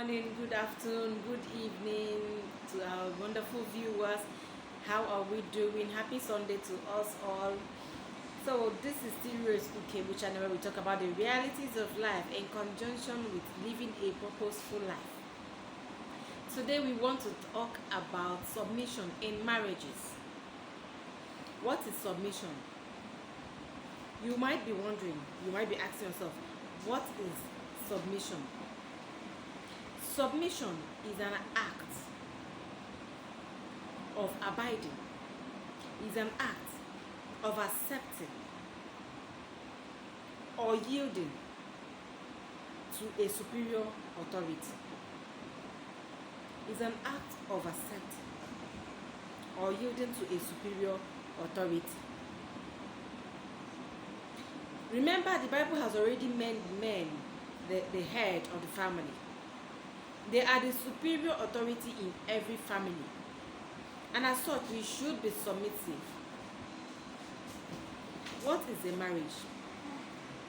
Morning, good afternoon, good evening to our wonderful viewers. How are we doing? Happy Sunday to us all. So this is still Rose Ukebu channel where we talk about the realities of life in conjunction with living a purposeful life. Today we want to talk about submission in marriages. What is submission? You might be wondering, you might be asking yourself, what is submission? Submission is an act of abiding, is an act of accepting or yielding to a superior authority. Is an act of accepting or yielding to a superior authority. Remember, the Bible has already made men the head of the family. They are the superior authority in every family. And as such, we should be submissive. What is a marriage?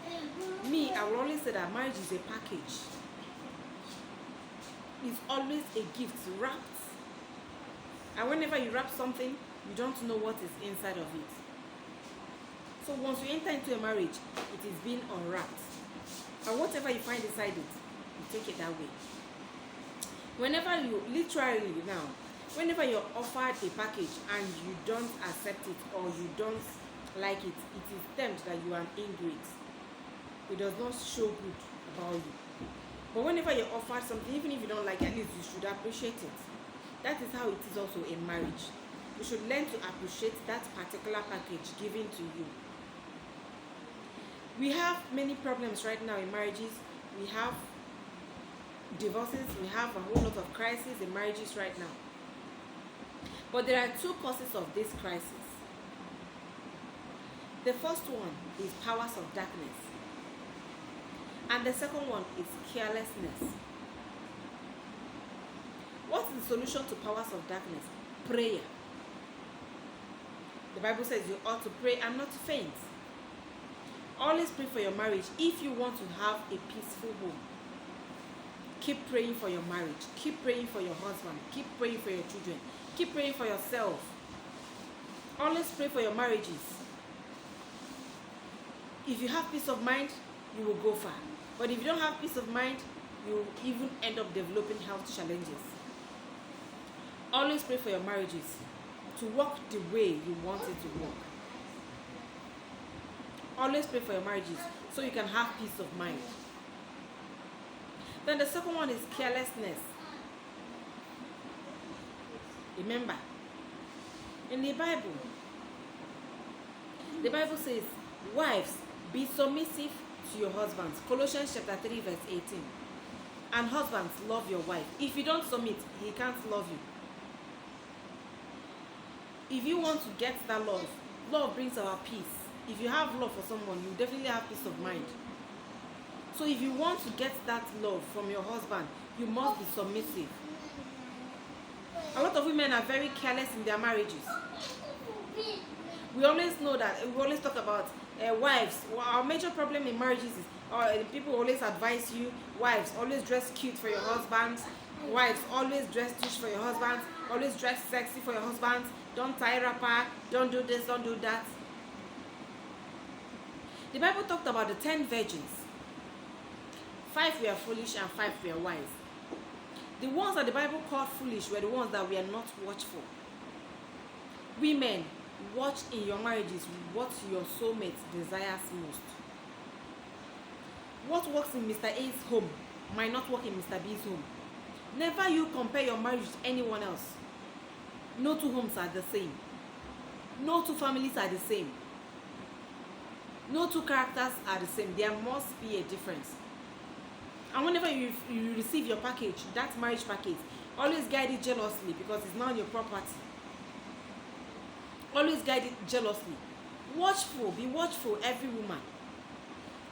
I will always say that marriage is a package. It's always a gift wrapped. And whenever you wrap something, you don't know what is inside of it. So once you enter into a marriage, it is being unwrapped. And whatever you find inside it, you take it that way. Whenever you're offered a package and you don't accept it or you don't like it, it is termed that you are an ingrate. It does not show good about you. But whenever you're offered something, even if you don't like it, at least you should appreciate it. That is how it is also in marriage. You should learn to appreciate that particular package given to you. We have many problems right now in marriages. We have divorces, we have a whole lot of crises in marriages right now. But there are two causes of this crisis. The first one is powers of darkness, and the second one is carelessness. What's the solution to powers of darkness? Prayer. The Bible says you ought to pray and not to faint. Always pray for your marriage if you want to have a peaceful home. Keep praying for your marriage. Keep praying for your husband. Keep praying for your children. Keep praying for yourself. Always pray for your marriages. If you have peace of mind, you will go far. But if you don't have peace of mind, you will even end up developing health challenges. Always pray for your marriages to work the way you want it to work. Always pray for your marriages so you can have peace of mind. Then the second one is carelessness. Remember, in the Bible says, wives, be submissive to your husbands. Colossians chapter 3 verse 18. And husbands, love your wife. If you don't submit, he can't love you. If you want to get that love brings our peace. If you have love for someone, you definitely have peace of mind. So if you want to get that love from your husband, you must be submissive. A lot of women are very careless in their marriages. We always know that, we always talk about wives. Our major problem in marriages is people always advise you, wives, always dress cute for your husbands. Wives, always dress tush for your husbands. Always dress sexy for your husbands. Don't tie wrapper. Don't do this, don't do that. The Bible talked about the 10 virgins. 5 were foolish and 5 were wise. The ones that the Bible called foolish were the ones that were not watchful. Women, watch in your marriages what your soulmate desires most. What works in Mr. A's home might not work in Mr. B's home. Never you compare your marriage to anyone else. No two homes are the same. No two families are the same. No two characters are the same. There must be a difference. And whenever you receive your package, that marriage package, always guide it jealously because it's not your property. Always guide it jealously. Watchful, be watchful, every woman.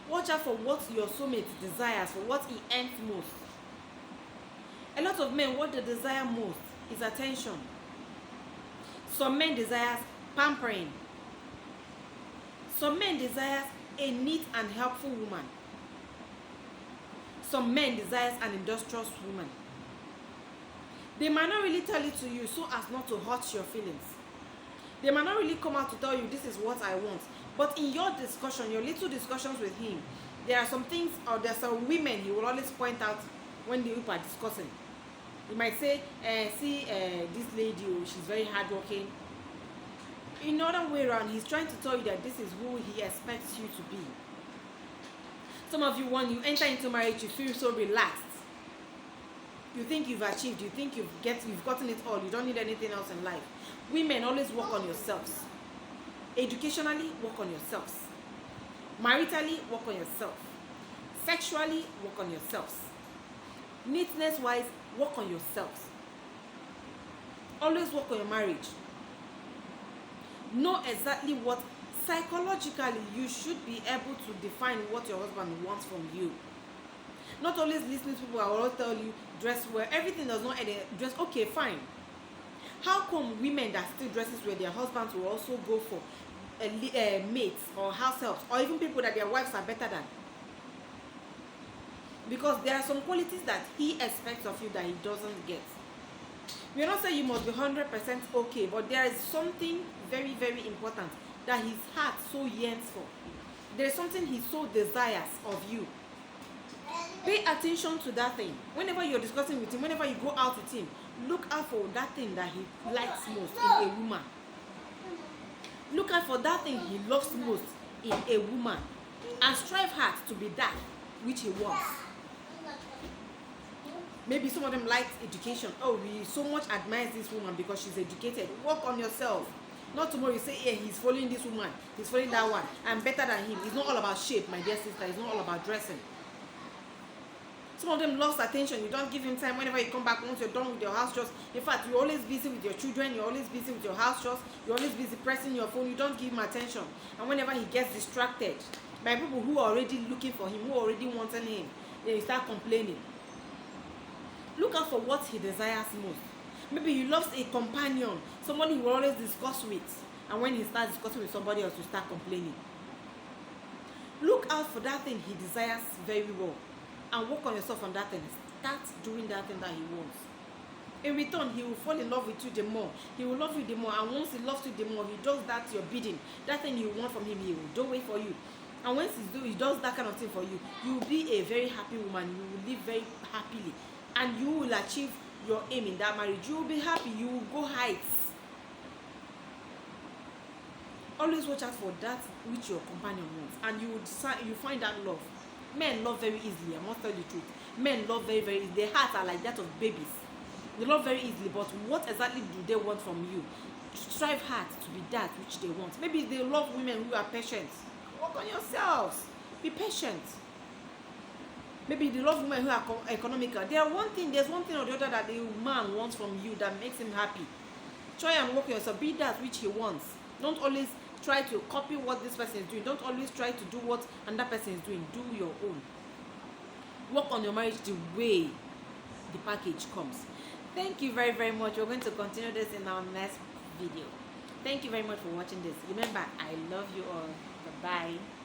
Watch out for what your soulmate desires, for what he earns most. A lot of men, what they desire most is attention. Some men desire pampering. Some men desire a neat and helpful woman. some men desires an industrious woman. They might not really tell it to you so as not to hurt your feelings. They might not really come out to tell you this is what I want. But in your discussion, your little discussions with him, there are some things, or there are some women he will always point out when the people are discussing. He might say, see this lady, oh, she's very hardworking. In other way around, he's trying to tell you that this is who he expects you to be. Some of you, when you enter into marriage, you feel so relaxed. You think you've achieved, you think you've gotten it all, you don't need anything else in life. Women, always work on yourselves. Educationally, work on yourselves. Maritally, work on yourself. Sexually, work on yourselves. Neatness wise, work on yourselves. Always work on your marriage. Know exactly what, psychologically, you should be able to define what your husband wants from you. Not always listening to people who will tell you dress well. Everything does not end in dress. Okay, fine. How come women that still dresses well, their husbands will also go for mates or house helps, or even people that their wives are better than? Because there are some qualities that he expects of you that he doesn't get. We're not saying you must be 100% okay, but there is something very, very important that his heart so yearns for. There is something he so desires of you. Pay attention to that thing. Whenever you're discussing with him, whenever you go out with him, look out for that thing that he likes most in a woman. Look out for that thing he loves most in a woman, and strive hard to be that which he wants. Maybe some of them like education. Oh, we so much admire this woman because she's educated. Work on yourself. Not tomorrow you say, yeah, he's following this woman, he's following that one, I'm better than him. It's not all about shape, my dear sister. It's not all about dressing. Some of them loves attention. You don't give him time. Whenever you come back, once you're done with your house chores, in fact, you're always busy with your children, you're always busy with your house chores, you're always busy pressing your phone, you don't give him attention. And whenever he gets distracted by people who are already looking for him, who are already wanting him, then you start complaining. Look out for what he desires most. Maybe he loves a companion, somebody he will always discuss with, and when he starts discussing with somebody else, you start complaining. Look out for that thing he desires very well, and work on yourself on that thing. Start doing that thing that he wants. In return, he will fall in love with you the more. He will love you the more, and once he loves you the more, he does that your bidding. That thing you want from him, he will do it for you. And once he does that kind of thing for you, you will be a very happy woman. You will live very happily, and you will achieve your aim in that marriage. You will be happy. You will go heights. Always watch out for that which your companion wants, and you will decide, you find that love. Men love very easily. I must tell you the truth. Men love very, very easily. Their hearts are like that of babies. They love very easily, but what exactly do they want from you? Strive hard to be that which they want. Maybe they love women who are patient. Work on yourselves. Be patient. Maybe they love women who are economical. There's one thing or the other that the man wants from you that makes him happy. Try and work on yourself. Be that which he wants. Don't always try to copy what this person is doing. Don't always try to do what another person is doing. Do your own. Work on your marriage the way the package comes. Thank you very, very much. We're going to continue this in our next video. Thank you very much for watching this. Remember, I love you all. Bye-bye.